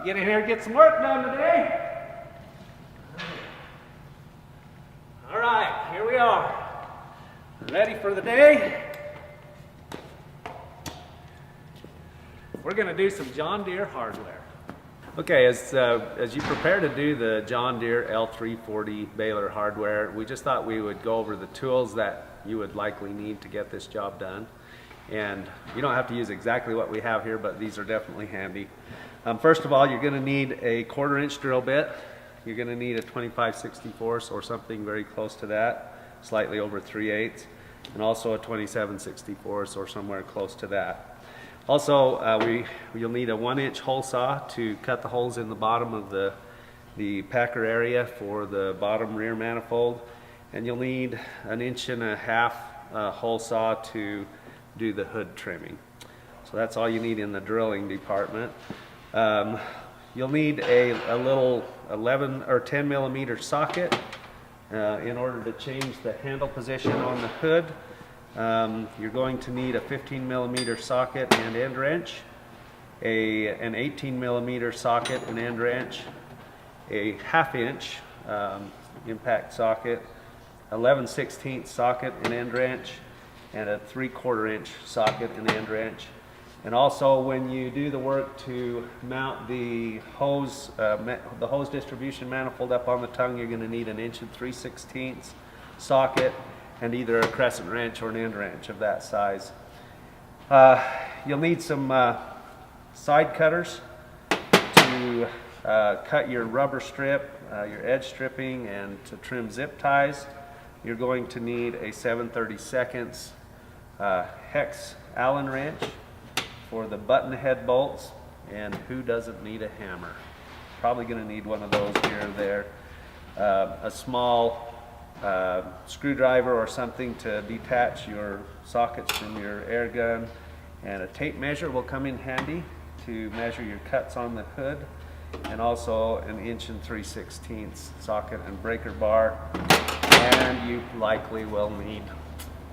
get in here and get some work done today. All right, here we are. Ready for the day. We're going to do some John Deere hardware. Okay, as you prepare to do the John Deere L340 baler hardware, we just thought we would go over the tools that you would likely need to get this job done. And you don't have to use exactly what we have here, but these are definitely handy. First of all, you're going to need a 1/4 inch drill bit. You're going to need a 25/64 or something very close to that, slightly over 3/8, and also a 27/64 or somewhere close to that. Also, you'll need a 1-inch hole saw to cut the holes in the bottom of the packer area for the bottom rear manifold, and you'll need an 1.5 inch hole saw to do the hood trimming. So that's all you need in the drilling department. You'll need a little 11 or 10 millimeter socket in order to change the handle position on the hood. You're going to need a 15 millimeter socket and end wrench, an 18 millimeter socket and end wrench, a 1/2 inch impact socket, 11/16 socket and end wrench, and a 3/4 inch socket and end wrench. And also, when you do the work to mount the hose distribution manifold up on the tongue, you're going to need an 1 3/16 socket and either a crescent wrench or an end wrench of that size. You'll need some side cutters to cut your rubber strip, your edge stripping, and to trim zip ties. You're going to need a 7/32 hex Allen wrench for the button head bolts, and who doesn't need a hammer? Probably going to need one of those here or there. A small screwdriver or something to detach your sockets from your air gun, and a tape measure will come in handy to measure your cuts on the hood, and also an 1 3/16 socket and breaker bar, and you likely will need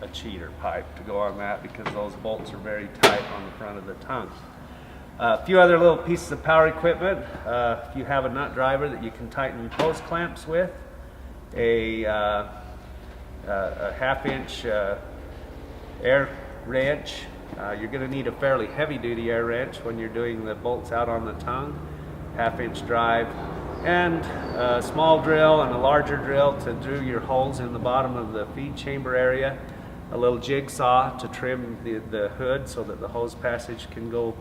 a cheater pipe to go on that because those bolts are very tight on the front of the tongue. A few other little pieces of power equipment. If you have a nut driver that you can tighten hose clamps with, a 1/2 inch air wrench. You're going to need a fairly heavy duty air wrench when you're doing the bolts out on the tongue, 1/2 inch drive, and a small drill and a larger drill to drill your holes in the bottom of the feed chamber area, a little jigsaw to trim the hood so that the hose passage can go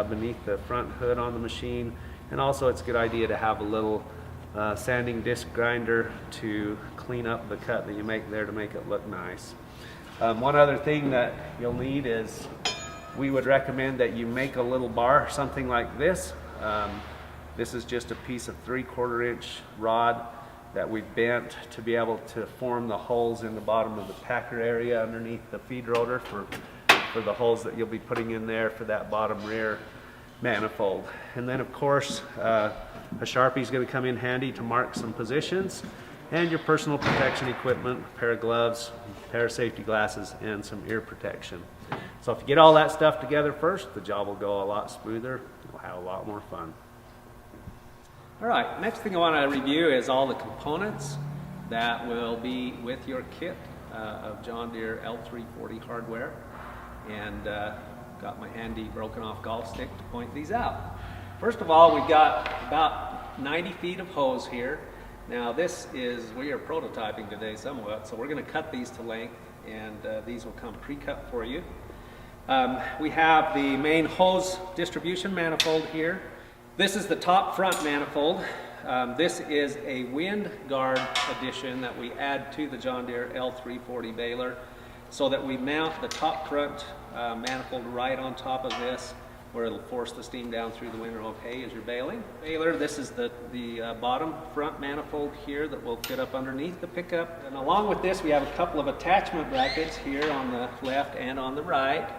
beneath the front hood on the machine, and also it's a good idea to have a little sanding disc grinder to clean up the cut that you make there to make it look nice. One other thing that you'll need is, we would recommend that you make a little bar, something like this. This is just a piece of 3/4 inch rod that we bent to be able to form the holes in the bottom of the packer area underneath the feed rotor for the holes that you'll be putting in there for that bottom rear manifold. And then of course, a Sharpie is going to come in handy to mark some positions, and your personal protection equipment, a pair of gloves, a pair of safety glasses, and some ear protection. So if you get all that stuff together first, the job will go a lot smoother. You'll have a lot more fun. All right, next thing I want to review is all the components that will be with your kit of John Deere L340 hardware, and got my handy broken off golf stick to point these out. First of all, we've got about 90 feet of hose here. Now we are prototyping today somewhat, so we're going to cut these to length, and these will come pre-cut for you. We have the main hose distribution manifold here. This is the top front manifold. This is a wind guard addition that we add to the John Deere L340 baler, so that we mount the top front manifold right on top of this, where it'll force the steam down through the winter of hay as you're baling. Baler, this is the bottom front manifold here that will fit up underneath the pickup. And along with this, we have a couple of attachment brackets here on the left and on the right,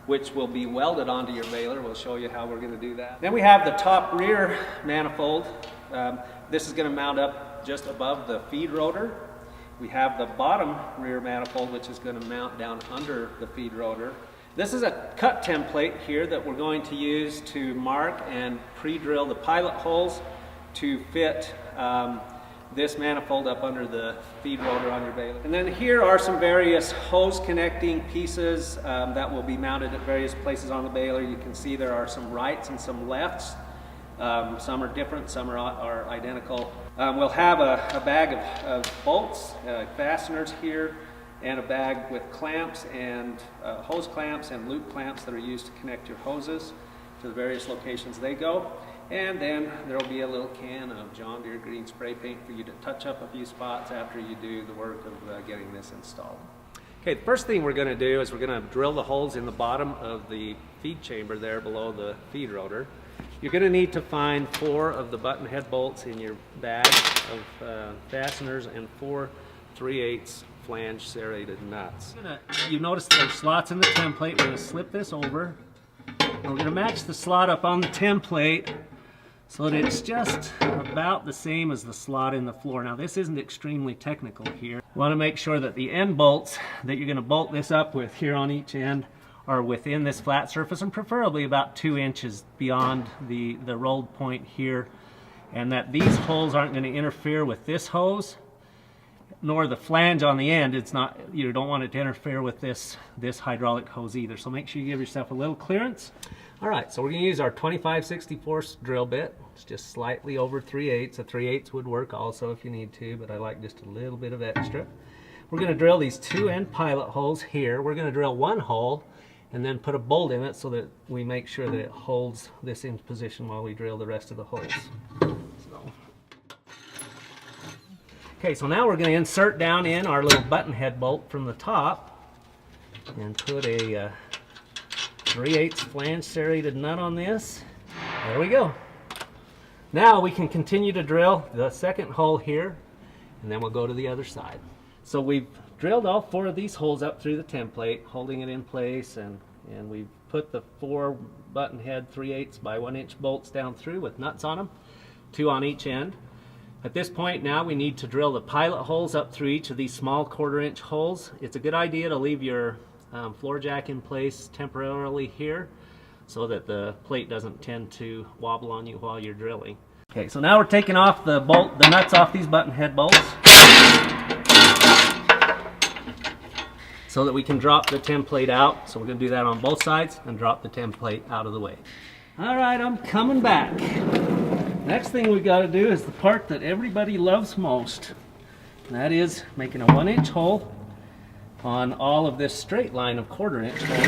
which will be welded onto your baler. We'll show you how we're going to do that. Then we have the top rear manifold. This is going to mount up just above the feed rotor. We have the bottom rear manifold, which is going to mount down under the feed rotor. This is a cut template here that we're going to use to mark and pre-drill the pilot holes to fit this manifold up under the feed rotor on your baler. And then here are some various hose connecting pieces that will be mounted at various places on the baler. You can see there are some rights and some lefts. Some are different, some are identical. We'll have a bag of bolts, fasteners here, and a bag with clamps and hose clamps and loop clamps that are used to connect your hoses to the various locations they go. And then there will be a little can of John Deere green spray paint for you to touch up a few spots after you do the work of getting this installed. Okay, the first thing we're going to do is we're going to drill the holes in the bottom of the feed chamber there below the feed rotor. You're going to need to find 4 of the button head bolts in your bag of fasteners and 4 3/8 flange serrated nuts. You notice there's slots in the template. We're going to slip this over. And we're going to match the slot up on the template so that it's just about the same as the slot in the floor. Now this isn't extremely technical here. You want to make sure that the end bolts that you're going to bolt this up with here on each end are within this flat surface and preferably about 2 inches beyond the rolled point here, and that these holes aren't going to interfere with this hose nor the flange on the end. It's not, you don't want it to interfere with this hydraulic hose either, so make sure you give yourself a little clearance. Alright, so we're going to use our 25/64 drill bit. It's just slightly over 3/8. A 3/8 would work also if you need to, but I like just a little bit of extra. We're going to drill these 2 end pilot holes here. We're going to drill 1 hole and then put a bolt in it so that we make sure that it holds this in position while we drill the rest of the holes. Okay, so now we're going to insert down in our little button head bolt from the top and put a 3/8 flange serrated nut on this. There we go. Now we can continue to drill the second hole here, and then we'll go to the other side. So we've drilled all 4 of these holes up through the template, holding it in place, and we've put the 4 button head 3/8 by 1 inch bolts down through with nuts on them, 2 on each end. At this point now we need to drill the pilot holes up through each of these small 1/4 inch holes. It's a good idea to leave your floor jack in place temporarily here so that the plate doesn't tend to wobble on you while you're drilling. Okay, so now we're taking off the nuts off these button head bolts so that we can drop the template out. So we're going to do that on both sides and drop the template out of the way. Alright, I'm coming back. Next thing we got to do is the part that everybody loves most. And that is making a 1 inch hole on all of this straight line of 1/4 inch holes.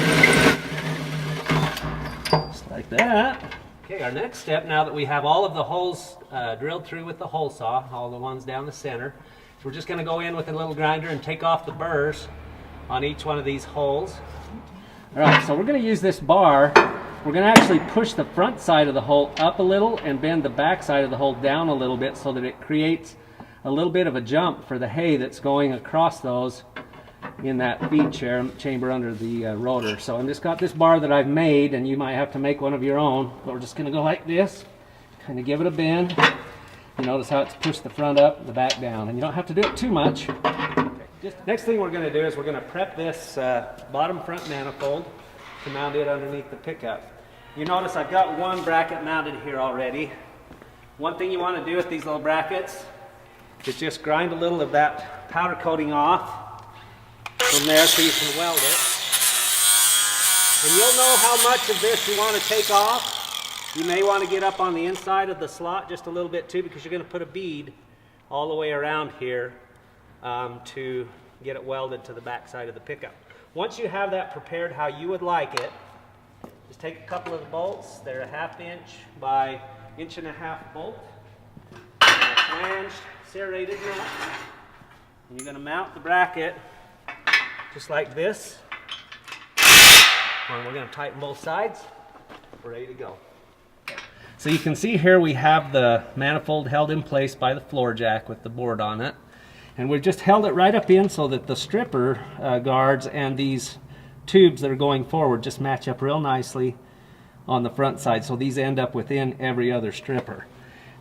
Just like that. Okay, our next step, now that we have all of the holes drilled through with the hole saw, all the ones down the center, so we're just going to go in with a little grinder and take off the burrs on each one of these holes. Alright, so we're going to use this bar. We're going to actually push the front side of the hole up a little and bend the back side of the hole down a little bit so that it creates a little bit of a jump for the hay that's going across those in that feed chamber under the rotor. So I've just got this bar that I've made, and you might have to make one of your own, but we're just going to go like this, kind of give it a bend. You notice how it's pushed the front up and the back down, and you don't have to do it too much. Next thing we're going to do is we're going to prep this bottom front manifold to mount it underneath the pickup. You notice I've got 1 bracket mounted here already. One thing you want to do with these little brackets is just grind a little of that powder coating off from there so you can weld it. And you'll know how much of this you want to take off. You may want to get up on the inside of the slot just a little bit too, because you're going to put a bead all the way around here to get it welded to the back side of the pickup. Once you have that prepared how you would like it, just take a couple of the bolts. They're a 1/2 inch by 1.5 inch bolt, and a flanged serrated nut. And you're going to mount the bracket just like this. And we're going to tighten both sides. We're ready to go. So you can see here we have the manifold held in place by the floor jack with the board on it. And we've just held it right up in so that the stripper guards and these tubes that are going forward just match up real nicely on the front side. So these end up within every other stripper.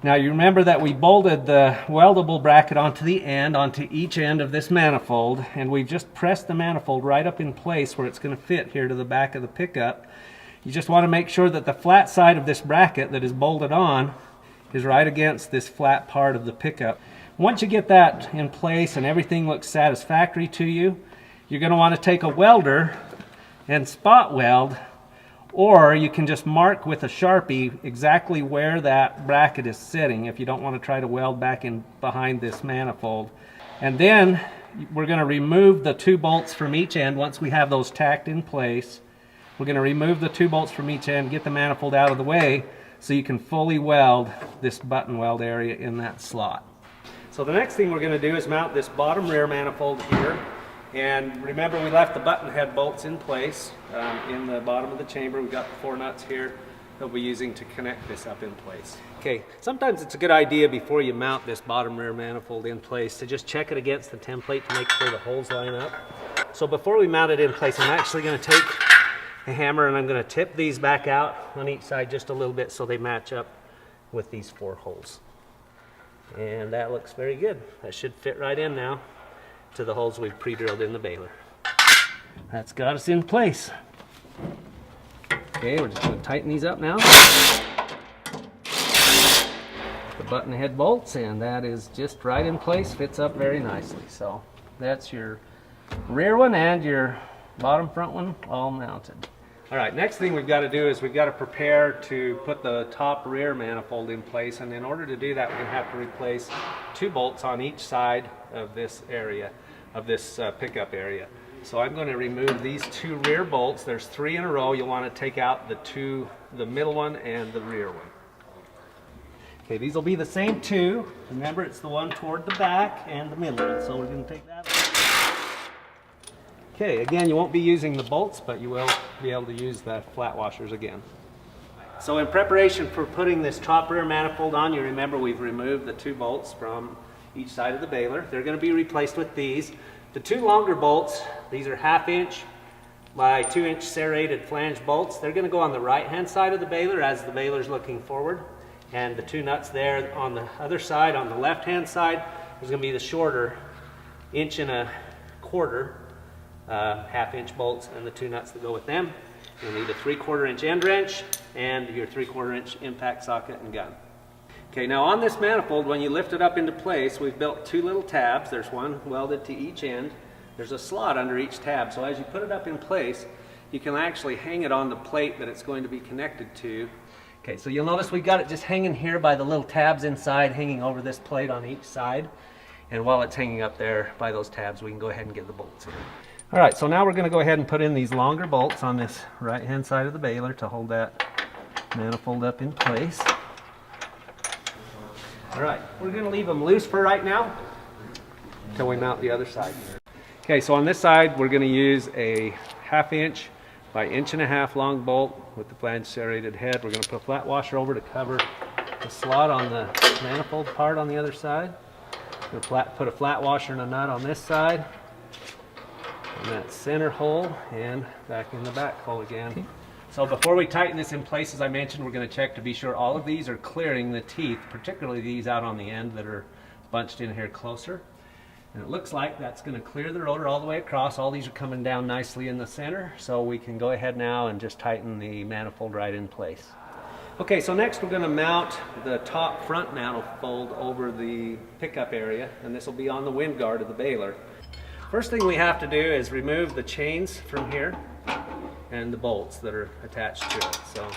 Now you remember that we bolted the weldable bracket onto the end, onto each end of this manifold, and we've just pressed the manifold right up in place where it's going to fit here to the back of the pickup. You just want to make sure that the flat side of this bracket that is bolted on is right against this flat part of the pickup. Once you get that in place and everything looks satisfactory to you, you're going to want to take a welder and spot weld, or you can just mark with a Sharpie exactly where that bracket is sitting if you don't want to try to weld back in behind this manifold. And then we're going to remove the 2 bolts from each end. Once we have those tacked in place, we're going to remove the 2 bolts from each end, get the manifold out of the way so you can fully weld this button weld area in that slot. So the next thing we're going to do is mount this bottom rear manifold here. And remember, we left the button head bolts in place in the bottom of the chamber. We've got the 4 nuts here that we'll be using to connect this up in place. Okay, sometimes it's a good idea before you mount this bottom rear manifold in place to just check it against the template to make sure the holes line up. So before we mount it in place, I'm actually going to take a hammer and I'm going to tip these back out on each side just a little bit so they match up with these 4 holes. And that looks very good. That should fit right in now to the holes we've pre-drilled in the baler. That's got us in place. Okay, we're just going to tighten these up now. The button head bolts, and that is just right in place, fits up very nicely. So that's your rear one and your bottom front one all mounted. All right, next thing we've got to do is we've got to prepare to put the top rear manifold in place, and in order to do that we're going to have to replace 2 bolts on each side of this area, of this pickup area. So I'm going to remove these 2 rear bolts. There's 3 in a row. You'll want to take out the middle one and the rear one. Okay, these will be the same 2. Remember, it's the one toward the back and the middle one, so we're going to take that out. Okay, again, you won't be using the bolts, but you will be able to use the flat washers again. So in preparation for putting this top rear manifold on, you remember we've removed the 2 bolts from each side of the baler. They're going to be replaced with these. The 2 longer bolts, these are 1/2 inch by 2 inch serrated flange bolts. They're going to go on the right hand side of the baler as the baler's looking forward. And the 2 nuts there on the other side, on the left hand side, there's going to be the shorter 1.25 inch 1/2 inch bolts and the 2 nuts that go with them. You'll need a 3/4 inch end wrench and your 3/4 inch impact socket and gun. Okay, now on this manifold, when you lift it up into place, we've built 2 little tabs. There's one welded to each end. There's a slot under each tab, so as you put it up in place, you can actually hang it on the plate that it's going to be connected to. Okay, so you'll notice we've got it just hanging here by the little tabs inside, hanging over this plate on each side. And while it's hanging up there by those tabs, we can go ahead and get the bolts in. All right, so now we're going to go ahead and put in these longer bolts on this right-hand side of the baler to hold that manifold up in place. All right, we're going to leave them loose for right now until we mount the other side. Okay, so on this side, we're going to use a 1/2 inch by 1.5 inch long bolt with the flange serrated head. We're going to put a flat washer over to cover the slot on the manifold part on the other side. We're going to put a flat washer and a nut on this side, in that center hole, and back in the back hole again. Okay. So before we tighten this in place, as I mentioned, we're going to check to be sure all of these are clearing the teeth, particularly these out on the end that are bunched in here closer. And it looks like that's going to clear the rotor all the way across. All these are coming down nicely in the center, so we can go ahead now and just tighten the manifold right in place. Okay, so next we're going to mount the top front manifold over the pickup area, and this will be on the wind guard of the baler. First thing we have to do is remove the chains from here and the bolts that are attached to it. So,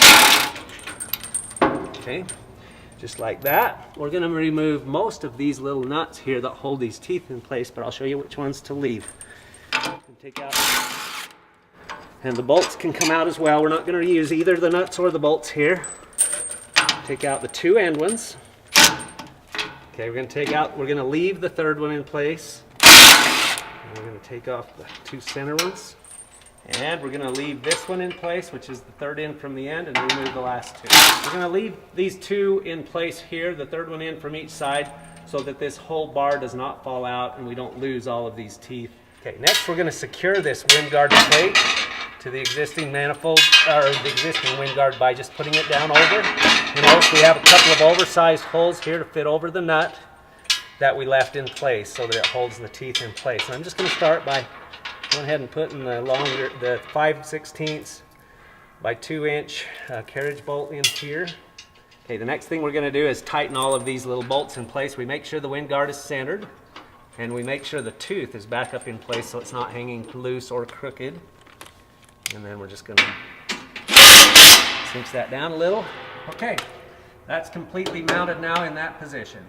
okay, just like that. We're going to remove most of these little nuts here that hold these teeth in place, but I'll show you which ones to leave. Take out, and the bolts can come out as well. We're not going to use either the nuts or the bolts here. Take out the 2 end ones. Okay, we're going to leave the 3rd one in place. We're going to take off the 2 center ones, and we're going to leave this one in place, which is the 3rd in from the end, and remove the last 2. We're going to leave these 2 in place here, the 3rd one in from each side, so that this whole bar does not fall out and we don't lose all of these teeth. Okay, next we're going to secure this wind guard plate to the existing manifold, or the existing wind guard, by just putting it down over You notice we have a couple of oversized holes here to fit over the nut that we left in place so that it holds the teeth in place. And I'm just going to start by going ahead and putting the 5/16 by 2-inch carriage bolt in here. Okay, the next thing we're going to do is tighten all of these little bolts in place. We make sure the wind guard is centered, and we make sure the tooth is back up in place so it's not hanging loose or crooked. And then we're just going to cinch that down a little. Okay, that's completely mounted now in that position.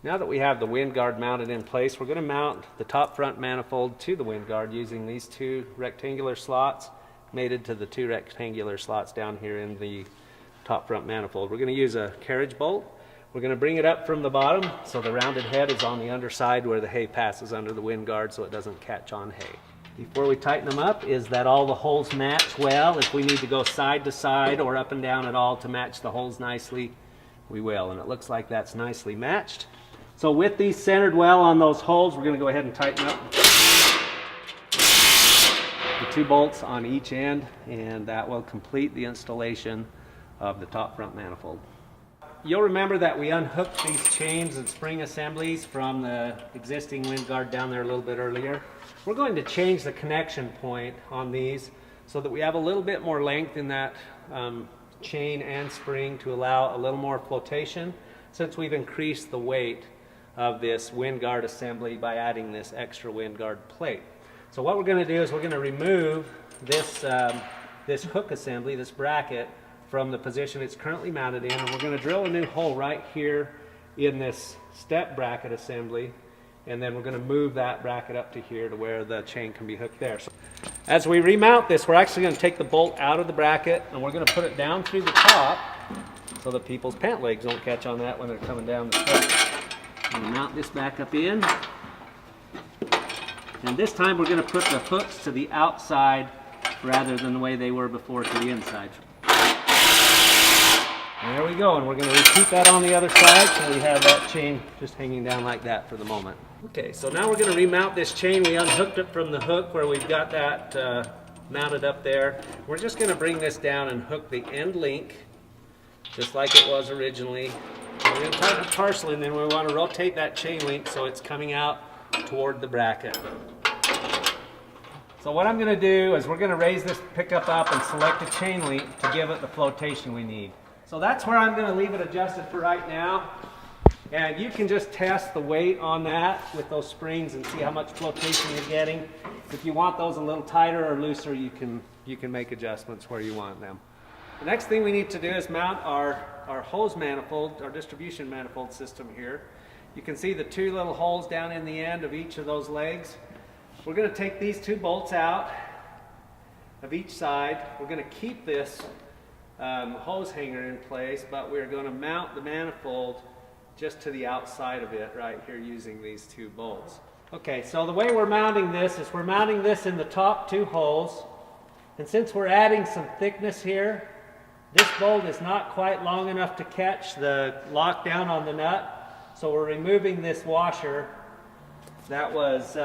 Now that we have the wind guard mounted in place, we're going to mount the top front manifold to the wind guard using these 2 rectangular slots mated to the 2 rectangular slots down here in the top front manifold. We're going to use a carriage bolt. We're going to bring it up from the bottom so the rounded head is on the underside where the hay passes under the wind guard so it doesn't catch on hay. Before we tighten them up is that all the holes match well. If we need to go side to side or up and down at all to match the holes nicely, we will. And it looks like that's nicely matched. So with these centered well on those holes, we're going to go ahead and tighten up the 2 bolts on each end, and that will complete the installation of the top front manifold. You'll remember that we unhooked these chains and spring assemblies from the existing wind guard down there a little bit earlier. We're going to change the connection point on these so that we have a little bit more length in that chain and spring to allow a little more flotation, since we've increased the weight of this wind guard assembly by adding this extra wind guard plate. So what we're going to do is we're going to remove this, this hook assembly, this bracket, from the position it's currently mounted in, and we're going to drill a new hole right here in this step bracket assembly, and then we're going to move that bracket up to here to where the chain can be hooked there. So as we remount this, we're actually going to take the bolt out of the bracket and we're going to put it down through the top so that people's pant legs don't catch on that when they're coming down the step. I'm going to mount this back up in, and this time we're going to put the hooks to the outside rather than the way they were before, to the inside. There we go, and we're going to repeat that on the other side so we have that chain just hanging down like that for the moment. Okay, so now we're going to remount this chain. We unhooked it from the hook where we've got that mounted up there. We're just going to bring this down and hook the end link just like it was originally. We're going to tighten the tarsal, and then we want to rotate that chain link so it's coming out toward the bracket. So what I'm going to do is we're going to raise this pickup up and select a chain link to give it the flotation we need. So that's where I'm going to leave it adjusted for right now. And you can just test the weight on that with those springs and see how much flotation you're getting. If you want those a little tighter or looser, you can make adjustments where you want them. The next thing we need to do is mount our hose manifold, our distribution manifold system here. You can see the 2 little holes down in the end of each of those legs. We're going to take these 2 bolts out of each side. We're going to keep this hose hanger in place, but we're going to mount the manifold just to the outside of it right here using these 2 bolts. Okay, so the way we're mounting this is we're mounting this in the top 2 holes, and since we're adding some thickness here, this bolt is not quite long enough to catch the lockdown on the nut, so we're removing this washer that was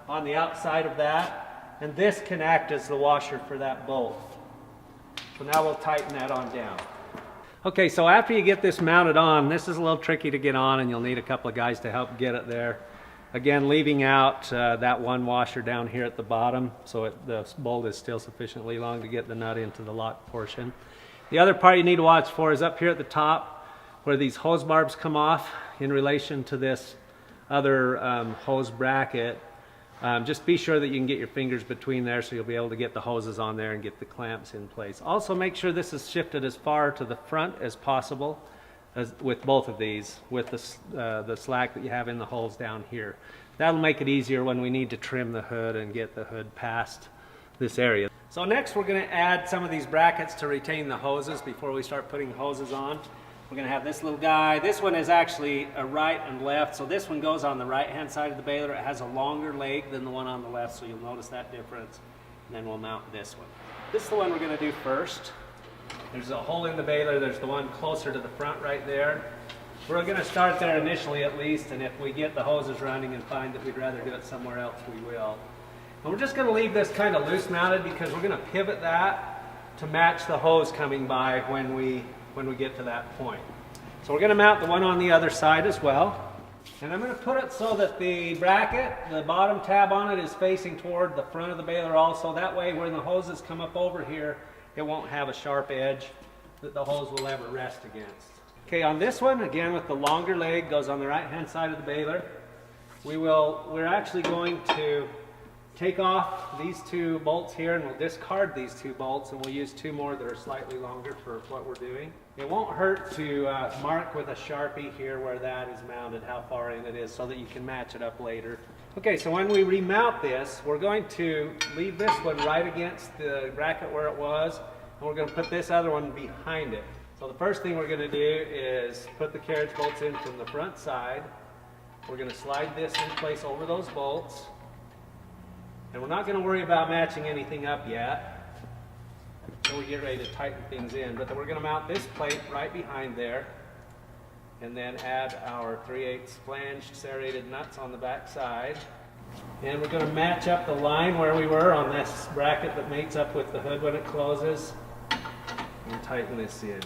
on the outside of that, and this can act as the washer for that bolt. So now we'll tighten that on down. Okay, so after you get this mounted on, this is a little tricky to get on, and you'll need a couple of guys to help get it there. Again, leaving out that one washer down here at the bottom so the bolt is still sufficiently long to get the nut into the lock portion. The other part you need to watch for is up here at the top where these hose barbs come off in relation to this other hose bracket. Just be sure that you can get your fingers between there so you'll be able to get the hoses on there and get the clamps in place. Also make sure this is shifted as far to the front as possible with both of these, with the slack that you have in the holes down here. That'll make it easier when we need to trim the hood and get the hood past this area. So next we're going to add some of these brackets to retain the hoses before we start putting hoses on. We're going to have this little guy. This one is actually a right and left, so this one goes on the right hand side of the baler. It has a longer leg than the one on the left, so you'll notice that difference. And then we'll mount this one. This is the one we're going to do first. There's a hole in the baler. There's the one closer to the front right there. We're going to start there initially at least, and if we get the hoses running and find that we'd rather do it somewhere else, we will. And we're just going to leave this kind of loose mounted because we're going to pivot that to match the hose coming by when we when we get to that point. So we're going to mount the one on the other side as well. And I'm going to put it so that the bracket, the bottom tab on it, is facing toward the front of the baler also. That way when the hoses come up over here, it won't have a sharp edge that the hose will ever rest against. Okay, on this one, again with the longer leg, goes on the right hand side of the baler. We're actually going to take off these two bolts here, and we'll discard these two bolts, and we'll use two more that are slightly longer for what we're doing. It won't hurt to mark with a Sharpie here where that is mounted, how far in it is, so that you can match it up later. Okay, so when we remount this, we're going to leave this one right against the bracket where it was, and we're going to put this other one behind it. So the first thing we're going to do is put the carriage bolts in from the front side. We're going to slide this in place over those bolts. And we're not going to worry about matching anything up yet until we get ready to tighten things in. But then we're going to mount this plate right behind there, and then add our 3/8 flanged serrated nuts on the back side. And we're going to match up the line where we were on this bracket that mates up with the hood when it closes, and tighten this in.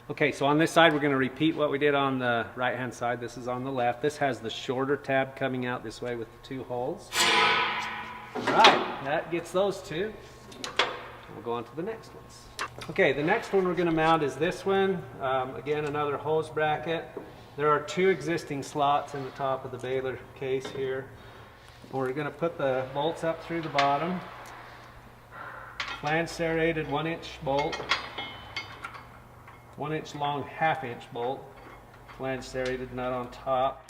Okay, so on this side we're going to repeat what we did on the right hand side. This is on the left. This has the shorter tab coming out this way with the two holes. Alright, that gets those two. We'll go on to the next ones. Okay, the next one we're going to mount is this one. Again, another hose bracket. There are two existing slots in the top of the baler case here. We're going to put the bolts up through the bottom. Flange serrated 1-inch bolt. 1-inch long 1/2-inch bolt. Flange serrated nut on top.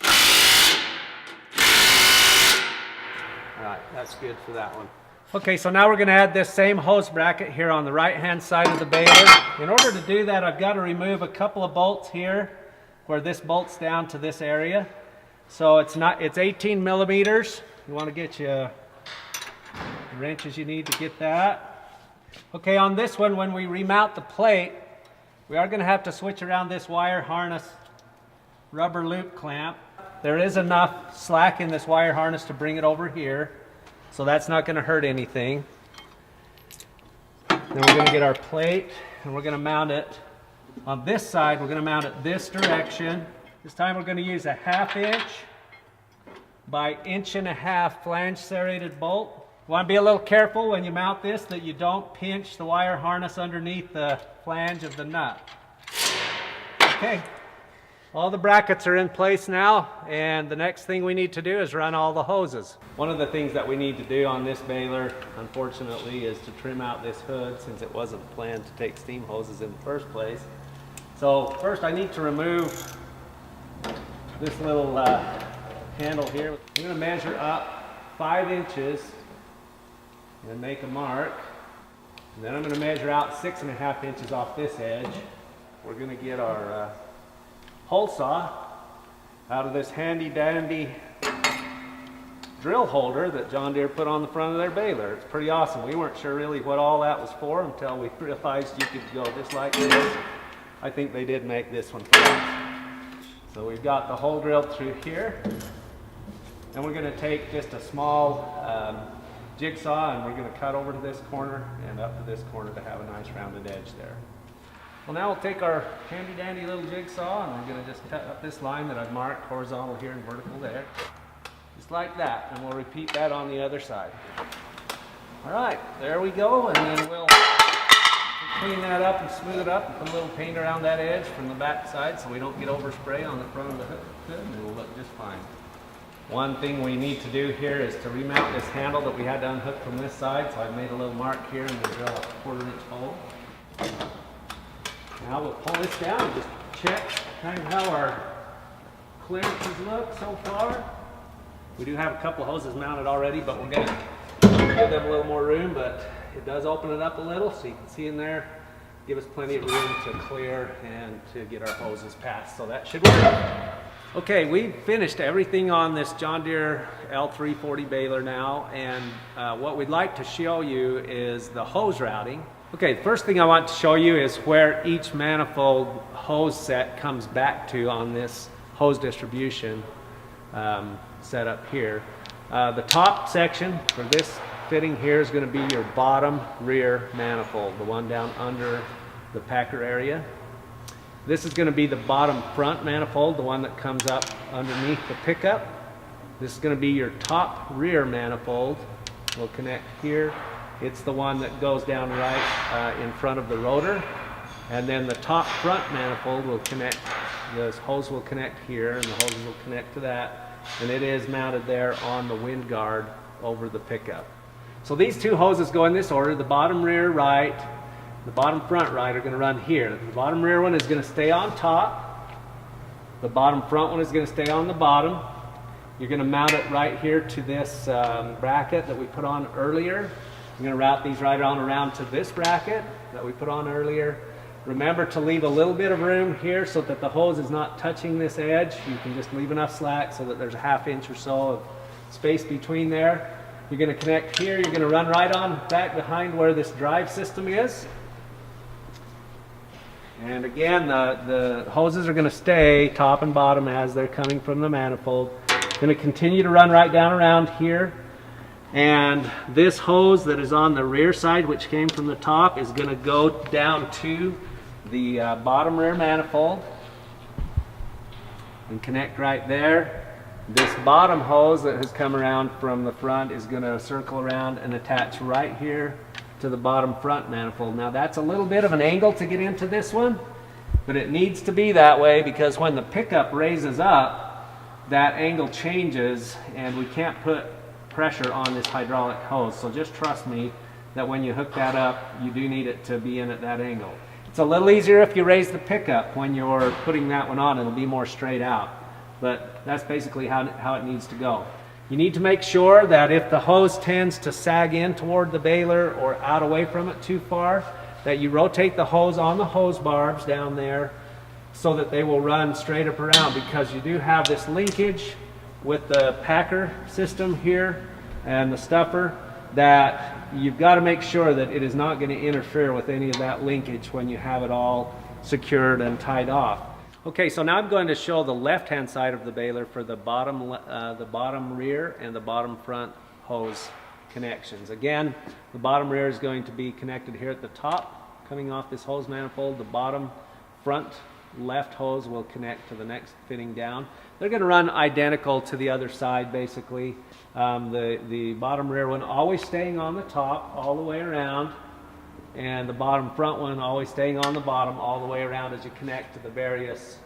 Alright, that's good for that one. Okay, so now we're going to add this same hose bracket here on the right hand side of the baler. In order to do that, I've got to remove a couple of bolts here where this bolts down to this area. So it's 18 millimeters. You want to get you the wrenches you need to get that. Okay, on this one, when we remount the plate, we are going to have to switch around this wire harness rubber loop clamp. There is enough slack in this wire harness to bring it over here, so that's not going to hurt anything. Then we're going to get our plate, and we're going to mount it on this side. We're going to mount it this direction. This time we're going to use a 1/2-inch by 1.5-inch flange serrated bolt. You want to be a little careful when you mount this that you don't pinch the wire harness underneath the flange of the nut. Okay, all the brackets are in place now, and the next thing we need to do is run all the hoses. One of the things that we need to do on this baler, unfortunately, is to trim out this hood since it wasn't planned to take steam hoses in the first place. So first I need to remove this little handle here. I'm going to measure up 5 inches and make a mark. And then I'm going to measure out 6.5 inches off this edge. We're going to get our hole saw out of this handy dandy drill holder that John Deere put on the front of their baler. It's pretty awesome. We weren't sure really what all that was for until we realized you could go just like this. I think they did make this one for us. So we've got the hole drilled through here. And we're going to take just a small jigsaw, and we're going to cut over to this corner and up to this corner to have a nice rounded edge there. Well, now we'll take our handy dandy little jigsaw, and we're going to just cut up this line that I've marked horizontal here and vertical there. Just like that, and we'll repeat that on the other side. Alright, there we go, and then we'll clean that up and smooth it up and put a little paint around that edge from the back side so we don't get overspray on the front of the hood, and it will look just fine. One thing we need to do here is to remount this handle that we had to unhook from this side, so I've made a little mark here and we'll drill a 1/4-inch hole. Now we'll pull this down and just check kind of how our clearances look so far. We do have a couple of hoses mounted already, but we're going to give them a little more room, but it does open it up a little so you can see in there. Give us plenty of room to clear and to get our hoses past, so that should work. Okay, we've finished everything on this John Deere L340 baler now, and what we'd like to show you is the hose routing. Okay, the first thing I want to show you is where each manifold hose set comes back to on this hose distribution setup here. The top section for this fitting here is going to be your bottom rear manifold, the one down under the packer area. This is going to be the bottom front manifold, the one that comes up underneath the pickup. This is going to be your top rear manifold. Will connect here. It's the one that goes down right in front of the rotor. And then the top front manifold will connect, the hose will connect here, and the hoses will connect to that. And it is mounted there on the wind guard over the pickup. So these two hoses go in this order. The bottom rear right, the bottom front right are going to run here. The bottom rear one is going to stay on top. The bottom front one is going to stay on the bottom. You're going to mount it right here to this bracket that we put on earlier. You're going to route these right on around to this bracket that we put on earlier. Remember to leave a little bit of room here so that the hose is not touching this edge. You can just leave enough slack so that there's a ½ inch or so of space between there. You're going to connect here. You're going to run right on back behind where this drive system is. And again, the hoses are going to stay top and bottom as they're coming from the manifold. Going to continue to run right down around here. And this hose that is on the rear side, which came from the top, is going to go down to the bottom rear manifold and connect right there. This bottom hose that has come around from the front is going to circle around and attach right here to the bottom front manifold. Now that's a little bit of an angle to get into this one, but it needs to be that way because when the pickup raises up, that angle changes and we can't put pressure on this hydraulic hose. So just trust me that when you hook that up, you do need it to be in at that angle. It's a little easier if you raise the pickup when you're putting that one on. It'll be more straight out. But that's basically how it needs to go. You need to make sure that if the hose tends to sag in toward the baler or out away from it too far, that you rotate the hose on the hose barbs down there so that they will run straight up around, because you do have this linkage with the packer system here and the stuffer, that you've got to make sure that it is not going to interfere with any of that linkage when you have it all secured and tied off. Okay, so now I'm going to show the left-hand side of the baler for the bottom rear and the bottom front hose connections. Again, the bottom rear is going to be connected here at the top, coming off this hose manifold. The bottom front left hose will connect to the next fitting down. They're going to run identical to the other side, basically. The bottom rear one always staying on the top all the way around, and the bottom front one always staying on the bottom all the way around as you connect to the various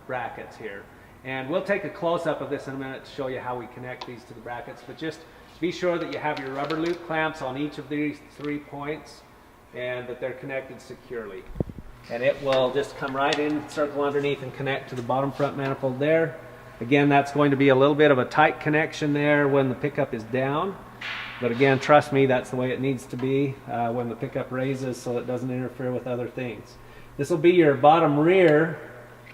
brackets here. And we'll take a close-up of this in a minute to show you how we connect these to the brackets, but just be sure that you have your rubber loop clamps on each of these 3 points and that they're connected securely. And it will just come right in, circle underneath, and connect to the bottom front manifold there. Again, that's going to be a little bit of a tight connection there when the pickup is down. But again, trust me, that's the way it needs to be when the pickup raises, so it doesn't interfere with other things. This will be your bottom rear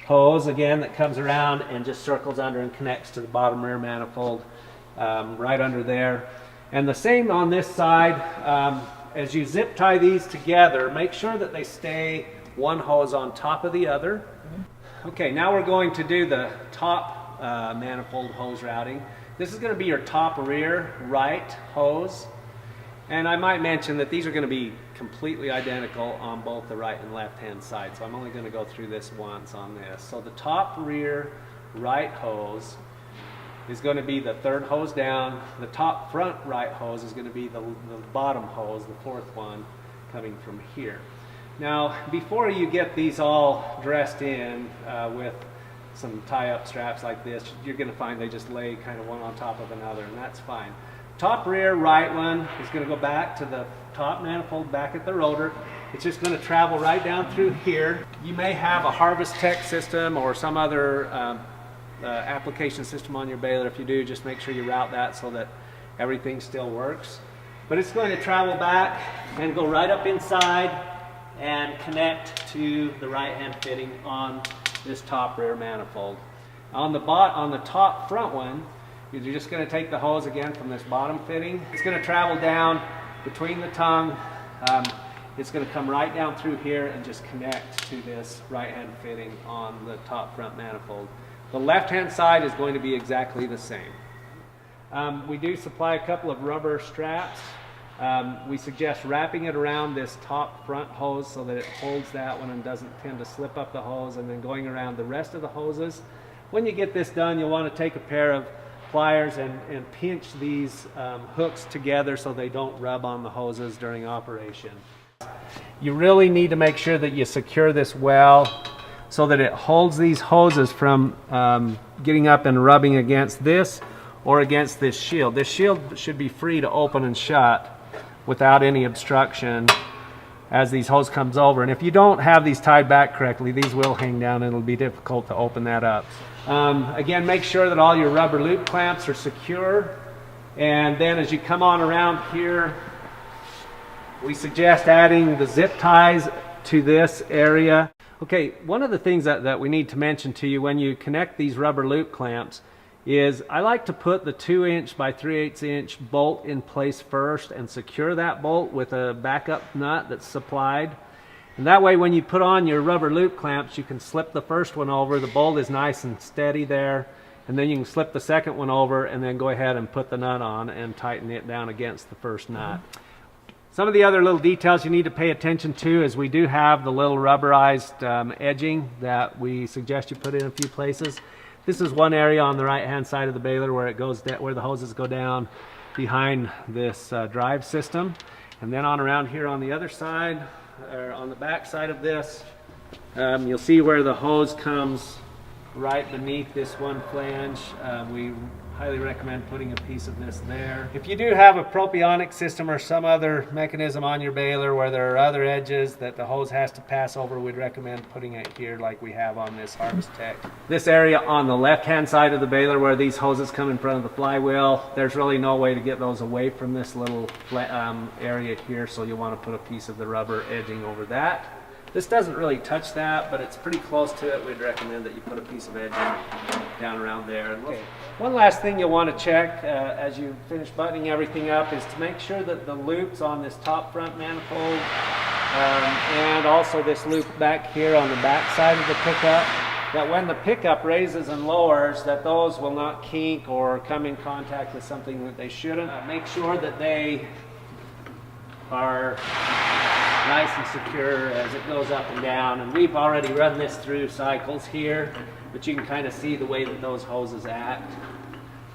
hose, again, that comes around and just circles under and connects to the bottom rear manifold right under there. And the same on this side. As you zip tie these together, make sure that they stay one hose on top of the other. Okay, now we're going to do the top manifold hose routing. This is going to be your top rear right hose. And I might mention that these are going to be completely identical on both the right and left hand side. So I'm only going to go through this once on this. So the top rear right hose is going to be the third hose down. The top front right hose is going to be the bottom hose, the fourth one, coming from here. Now, before you get these all dressed in with some tie-up straps like this, you're going to find they just lay kind of one on top of another, and that's fine. Top rear right one is going to go back to the top manifold back at the rotor. It's just going to travel right down through here. You may have a Harvest Tech system or some other application system on your baler. If you do, just make sure you route that so that everything still works. But it's going to travel back and go right up inside and connect to the right hand fitting on this top rear manifold. On the top front one, you're just going to take the hose again from this bottom fitting. It's going to travel down between the tongue. It's going to come right down through here and just connect to this right hand fitting on the top front manifold. The left hand side is going to be exactly the same. We do supply a couple of rubber straps We suggest wrapping it around this top front hose so that it holds that one and doesn't tend to slip up the hose, and then going around the rest of the hoses. When you get this done, you'll want to take a pair of pliers and pinch these hooks together so they don't rub on the hoses during operation. You really need to make sure that you secure this well so that it holds these hoses from getting up and rubbing against this or against this shield. This shield should be free to open and shut without any obstruction as these hose comes over. And if you don't have these tied back correctly, these will hang down and it'll be difficult to open that up. Again, make sure that all your rubber loop clamps are secure. And then as you come on around here, we suggest adding the zip ties to this area. Okay, one of the things that we need to mention to you when you connect these rubber loop clamps is I like to put the 2" by 3/8 inch bolt in place first and secure that bolt with a backup nut that's supplied. And that way when you put on your rubber loop clamps, you can slip the first one over, the bolt is nice and steady there, and then you can slip the second one over and then go ahead and put the nut on and tighten it down against the first nut. Some of the other little details you need to pay attention to is we do have the little rubberized edging that we suggest you put in a few places. This is one area on the right hand side of the baler where it goes where the hoses go down behind this drive system. And then on around here on the other side, or on the back side of this, you'll see where the hose comes right beneath this one flange. We highly recommend putting a piece of this there. If you do have a propionic system or some other mechanism on your baler where there are other edges that the hose has to pass over, we'd recommend putting it here like we have on this Harvest Tech. This area on the left hand side of the baler where these hoses come in front of the flywheel, there's really no way to get those away from this little area here, so you'll want to put a piece of the rubber edging over that. This doesn't really touch that, but it's pretty close to it. We'd recommend that you put a piece of edging down around there. Okay. One last thing you'll want to check as you finish buttoning everything up is to make sure that the loops on this top front manifold and also this loop back here on the back side of the pickup, that when the pickup raises and lowers, that those will not kink or come in contact with something that they shouldn't. Make sure that they are nice and secure as it goes up and down. And we've already run this through cycles here, but you can kind of see the way that those hoses act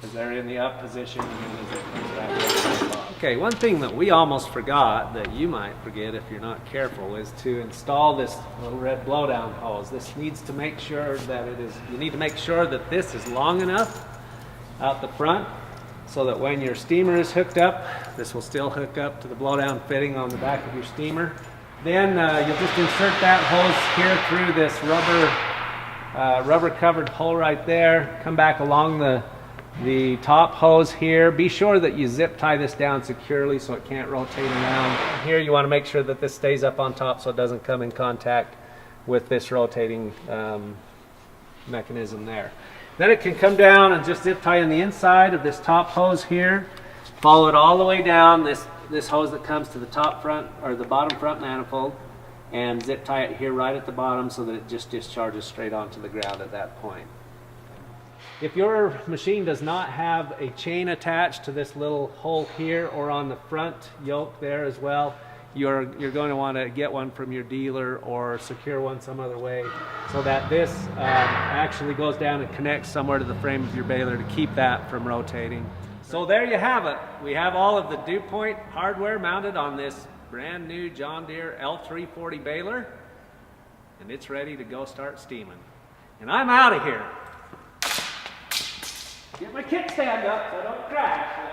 as they're in the up position and then as it comes back down. Okay, one thing that we almost forgot that you might forget if you're not careful is to install this little red blowdown hose. This needs to make sure that you need to make sure that this is long enough out the front so that when your steamer is hooked up, this will still hook up to the blowdown fitting on the back of your steamer. Then you'll just insert that hose here through this rubber covered hole right there. Come back along the top hose here. Be sure that you zip tie this down securely so it can't rotate around. Here you want to make sure that this stays up on top so it doesn't come in contact with this rotating mechanism there. Then it can come down and just zip tie in the inside of this top hose here. Follow it all the way down, this hose that comes to the top front or the bottom front manifold, and zip tie it here right at the bottom so that it just discharges straight onto the ground at that point. If your machine does not have a chain attached to this little hole here or on the front yoke there as well, you're going to want to get one from your dealer or secure one some other way so that this actually goes down and connects somewhere to the frame of your baler to keep that from rotating. So there you have it. We have all of the dew point hardware mounted on this brand new John Deere L340 baler, and it's ready to go start steaming. And I'm out of here. Get my kickstand up so I don't crash.